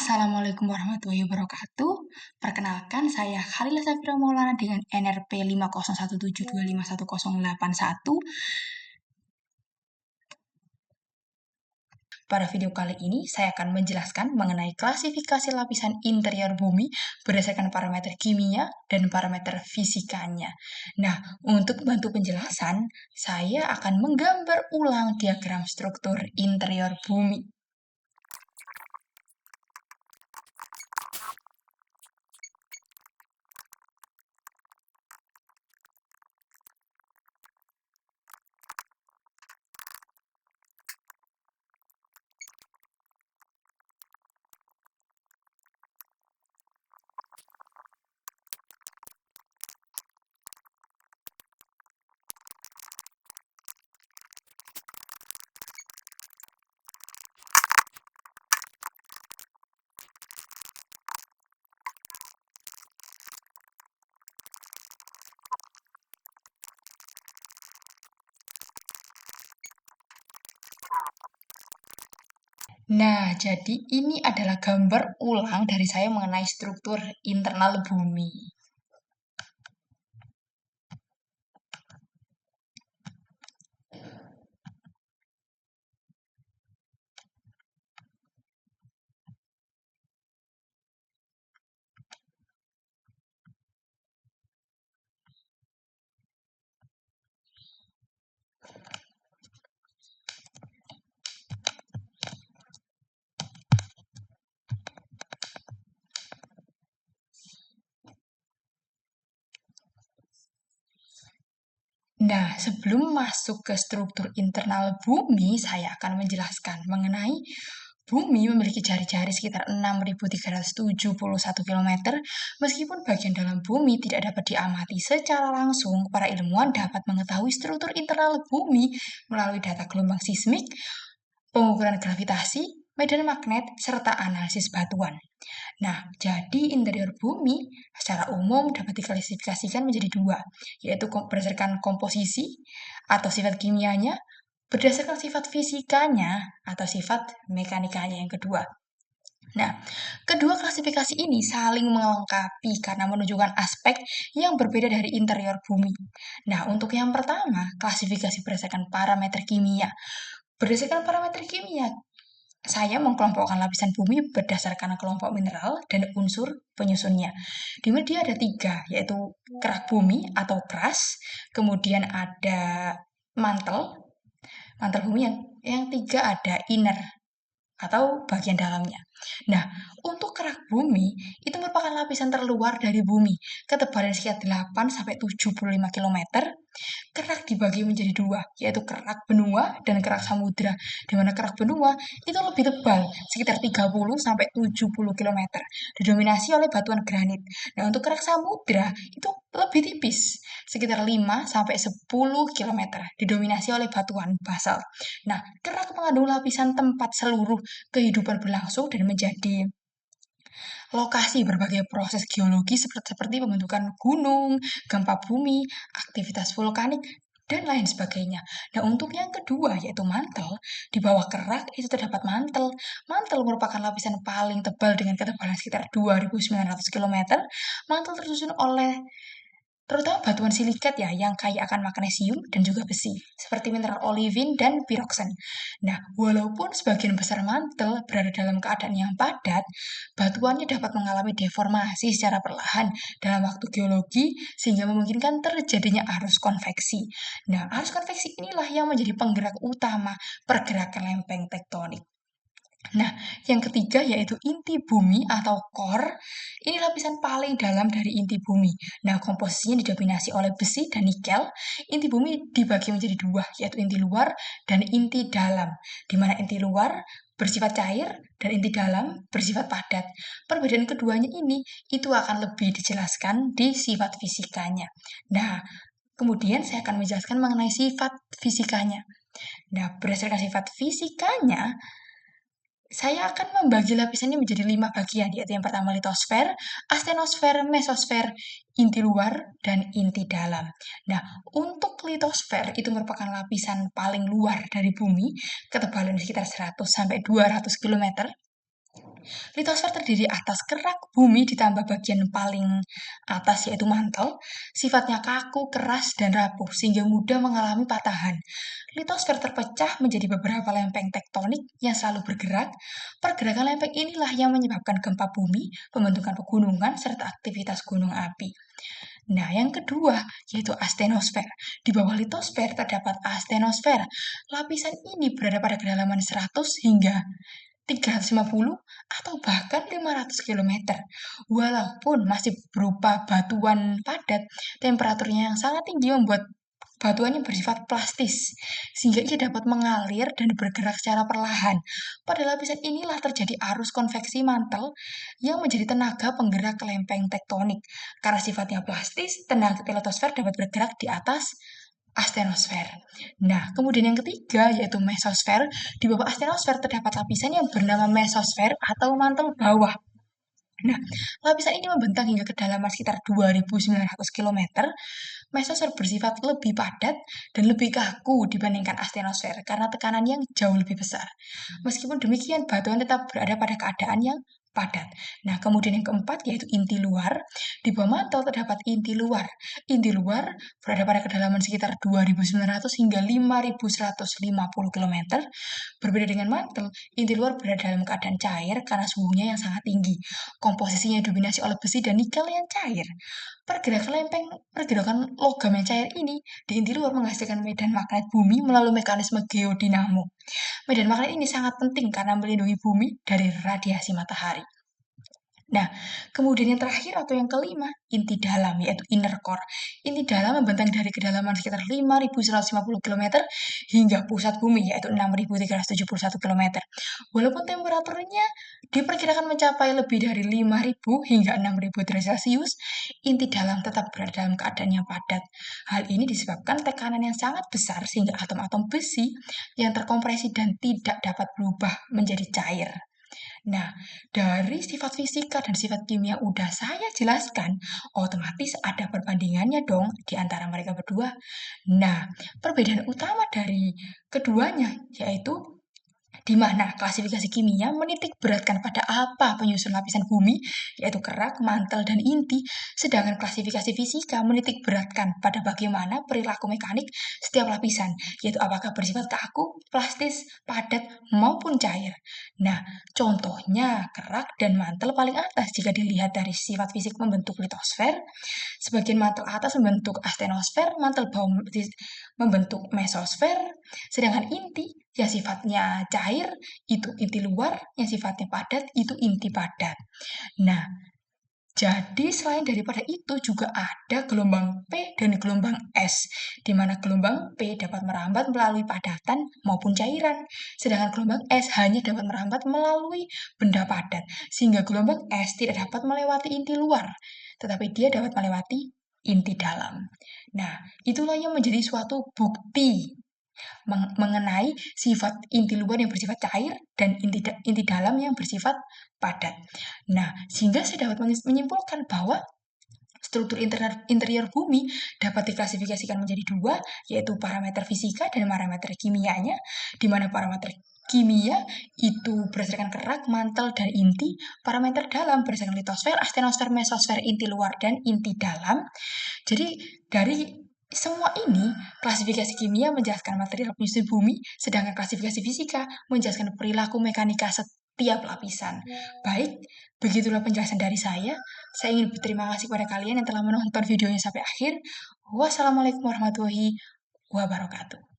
Assalamualaikum warahmatullahi wabarakatuh. Perkenalkan, saya Khalila Safira Maulana dengan NRP 50172510181. Pada video kali ini, saya akan menjelaskan mengenai klasifikasi lapisan interior bumi berdasarkan parameter kimia dan parameter fisikanya. Nah, untuk membantu penjelasan, saya akan menggambar ulang diagram struktur interior bumi. Nah, jadi ini adalah gambar ulang dari saya mengenai struktur internal bumi. Nah, sebelum masuk ke struktur internal bumi, saya akan menjelaskan mengenai bumi memiliki jari-jari sekitar 6.371 km, meskipun bagian dalam bumi tidak dapat diamati secara langsung, para ilmuwan dapat mengetahui struktur internal bumi melalui data gelombang sismik, pengukuran gravitasi, medan magnet, serta analisis batuan. Nah, jadi interior bumi secara umum dapat diklasifikasikan menjadi dua, yaitu berdasarkan komposisi atau sifat kimianya, berdasarkan sifat fisikanya atau sifat mekanikanya yang kedua. Nah, kedua klasifikasi ini saling melengkapi karena menunjukkan aspek yang berbeda dari interior bumi. Nah, untuk yang pertama, klasifikasi berdasarkan parameter kimia. Berdasarkan parameter kimia, saya mengkelompokkan lapisan bumi berdasarkan kelompok mineral dan unsur penyusunnya. Di mana dia ada 3, yaitu kerak bumi atau crust, kemudian ada mantel bumi yang 3 ada inner atau bagian dalamnya. Nah, untuk kerak bumi itu merupakan lapisan terluar dari bumi, ketebalan sekitar 8-75 km. Kerak dibagi menjadi 2, yaitu kerak benua dan kerak samudra, di mana kerak benua itu lebih tebal, sekitar 30-70 km, didominasi oleh batuan granit. Nah, untuk kerak samudra itu lebih tipis, sekitar 5-10 km, didominasi oleh batuan basal. Nah, kerak mengandung lapisan tempat seluruh kehidupan berlangsung dan menjadi lokasi berbagai proses geologi seperti pembentukan gunung, gempa bumi, aktivitas vulkanik, dan lain sebagainya. Nah, untuk yang kedua, yaitu mantel, di bawah kerak itu terdapat mantel. Mantel merupakan lapisan paling tebal dengan ketebalan sekitar 2.900 km. Mantel tersusun oleh terutama batuan silikat ya, yang kaya akan magnesium dan juga besi, seperti mineral olivin dan piroksen. Nah, walaupun sebagian besar mantel berada dalam keadaan yang padat, batuannya dapat mengalami deformasi secara perlahan dalam waktu geologi, sehingga memungkinkan terjadinya arus konveksi. Nah, arus konveksi inilah yang menjadi penggerak utama pergerakan lempeng tektonik. Nah, yang ketiga yaitu inti bumi atau core. Ini lapisan paling dalam dari inti bumi. Nah, komposisinya didominasi oleh besi dan nikel. Inti bumi dibagi menjadi 2, yaitu inti luar dan inti dalam. Di mana inti luar bersifat cair dan inti dalam bersifat padat. Perbedaan keduanya ini itu akan lebih dijelaskan di sifat fisikanya. Nah, kemudian saya akan menjelaskan mengenai sifat fisikanya. Nah, berdasarkan sifat fisikanya, saya akan membagi lapisannya menjadi 5 bagian, yaitu yang pertama litosfer, astenosfer, mesosfer, inti luar, dan inti dalam. Nah, untuk litosfer itu merupakan lapisan paling luar dari bumi, ketebalan sekitar 100-200 km. Litosfer terdiri atas kerak bumi ditambah bagian paling atas yaitu mantel, sifatnya kaku, keras, dan rapuh sehingga mudah mengalami patahan. Litosfer terpecah menjadi beberapa lempeng tektonik yang selalu bergerak. Pergerakan lempeng inilah yang menyebabkan gempa bumi, pembentukan pegunungan, serta aktivitas gunung api. Nah, yang kedua yaitu astenosfer. Di bawah litosfer terdapat astenosfer. Lapisan ini berada pada kedalaman 100 hingga 350 atau bahkan 500 km. Walaupun masih berupa batuan padat, temperaturnya yang sangat tinggi membuat batuannya bersifat plastis, sehingga ia dapat mengalir dan bergerak secara perlahan. Pada lapisan inilah terjadi arus konveksi mantel yang menjadi tenaga penggerak lempeng tektonik. Karena sifatnya plastis, tenaga litosfer dapat bergerak di atas astenosfer. Nah, kemudian yang ketiga yaitu mesosfer. Di bawah astenosfer terdapat lapisan yang bernama mesosfer atau mantel bawah. Nah, lapisan ini membentang hingga kedalaman sekitar 2.900 km. Mesosfer bersifat lebih padat dan lebih kaku dibandingkan astenosfer karena tekanan yang jauh lebih besar. Meskipun demikian, batuan tetap berada pada keadaan yang padat. Nah, kemudian yang keempat yaitu inti luar. Di bawah mantel terdapat inti luar. Inti luar berada pada kedalaman sekitar 2.900 hingga 5.150 km. Berbeda dengan mantel, inti luar berada dalam keadaan cair karena suhunya yang sangat tinggi. Komposisinya dominasi oleh besi dan nikel yang cair. Pergerakan logam yang cair ini di inti luar menghasilkan medan magnet bumi melalui mekanisme geodinamo. Medan magnet ini sangat penting karena melindungi bumi dari radiasi matahari. Nah, kemudian yang terakhir atau yang kelima, inti dalam, yaitu inner core. Inti dalam membentang dari kedalaman sekitar 5.150 km hingga pusat bumi, yaitu 6.371 km. Walaupun temperaturnya diperkirakan mencapai lebih dari 5.000 hingga 6.000 derajat Celcius, inti dalam tetap berada dalam keadaan yang padat. Hal ini disebabkan tekanan yang sangat besar sehingga atom-atom besi yang terkompresi dan tidak dapat berubah menjadi cair. Nah, dari sifat fisika dan sifat kimia udah saya jelaskan, otomatis ada perbandingannya dong di antara mereka berdua. Nah, perbedaan utama dari keduanya yaitu di mana klasifikasi kimia menitik beratkan pada apa penyusun lapisan bumi, yaitu kerak, mantel, dan inti, sedangkan klasifikasi fisika menitik beratkan pada bagaimana perilaku mekanik setiap lapisan, yaitu apakah bersifat kaku, plastis, padat, maupun cair. Nah, contohnya kerak dan mantel paling atas jika dilihat dari sifat fisik membentuk litosfer, sebagian mantel atas membentuk astenosfer, mantel bawah membentuk mesosfer, sedangkan inti yang sifatnya cair itu inti luar, yang sifatnya padat itu inti padat. Nah, jadi selain daripada itu juga ada gelombang P dan gelombang S, di mana gelombang P dapat merambat melalui padatan maupun cairan, sedangkan gelombang S hanya dapat merambat melalui benda padat, sehingga gelombang S tidak dapat melewati inti luar, tetapi dia dapat melewati inti dalam. Nah, itulah yang menjadi suatu bukti mengenai sifat inti luar yang bersifat cair dan inti dalam yang bersifat padat. Nah, sehingga saya dapat menyimpulkan bahwa struktur interior bumi dapat diklasifikasikan menjadi dua, yaitu parameter fisika dan parameter kimianya, di mana parameter kimia itu berdasarkan kerak, mantel, dan inti. Parameter dalam berdasarkan litosfer, astenosfer, mesosfer, inti luar, dan inti dalam. Jadi dari semua ini, klasifikasi kimia menjelaskan material penyusun bumi, sedangkan klasifikasi fisika menjelaskan perilaku mekanika setiap lapisan. Baik, begitulah penjelasan dari saya. Saya ingin berterima kasih kepada kalian yang telah menonton videonya sampai akhir. Wassalamualaikum warahmatullahi wabarakatuh.